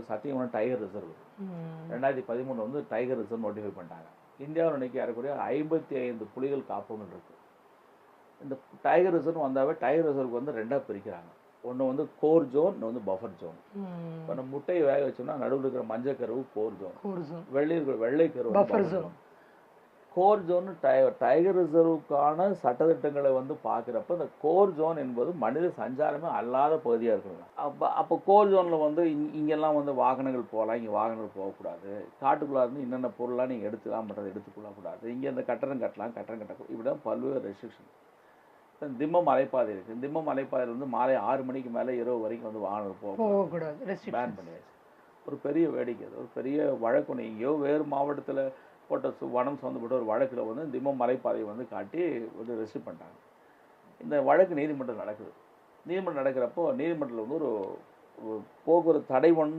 சத்தியவனம் tiger reserve. 2013 வந்து tiger reserve notify பண்ணிட்டாங்க. இந்தியாவில் இன்னைக்கு ஏறக்குறைய 55 புலிகள் காப்பகங்கள் இருக்குது. இந்த டைகர் ரிசர்வ் வந்தாவே டைகர் ரிசர்வுக்கு வந்து 2ஆக பிரிக்கிறாங்க. ஒன்று வந்து கோர் ஜோன், இன்னும் வந்து பஃபர் ஜோன். இப்போ நம்ம முட்டையை வேக வச்சோம்னா நடுவில் இருக்கிற மஞ்சள் கருவு கோர் ஜோன், வெள்ளை கருவு buffer zone. Core zone tiger ரிசர்வுக்கான சட்டத்திட்டங்களை வந்து பார்க்குறப்ப இந்த கோர் ஜோன் என்பது மனித சஞ்சாரமே அல்லாத பகுதியாக இருக்குங்க. அப்போ கோர் ஜோனில் வந்து இங்கெல்லாம் வந்து வாகனங்கள் போகலாம், இங்கே வாகனங்கள் போகக்கூடாது. காட்டுக்குள்ளே இருந்து என்னென்ன பொருளாக நீங்கள் எடுத்துக்கலாம் பண்ணுறது எடுத்துக்கொள்ளக்கூடாது. இங்கே இந்த கட்டடம் கட்டலாம், கட்டடம் கட்டக்கூடாது. இப்படி தான் பல்வேறு ரெஸ்ட்ரிக்ஷன். திம்மம் மலைப்பாதை இருக்குது. திம்மம் மலைப்பாதையில் வந்து மாலை 6 மணிக்கு மேலே இரவு வரைக்கும் வந்து வாகனங்கள் போகக்கூடாது, பேன் பண்ணியாச்சு. ஒரு பெரிய வேடிக்கை, அது ஒரு பெரிய வழக்கு. ஒன்று எங்கேயோ வேறு மாவட்டத்தில் போட்ட வனம் சம்மந்தப்பட்ட ஒரு வழக்கில் வந்து திம்மம் மலைப்பாதையை வந்து காட்டி வந்து ரெஸ்ட்ரிக்ட் பண்ணிட்டாங்க. இந்த வழக்கு நீதிமன்றம் நடக்குது. நீதிமன்றம் நடக்கிறப்போ நீதிமன்றத்தில் வந்து ஒரு போக்குவரத்து தடை ஒன்று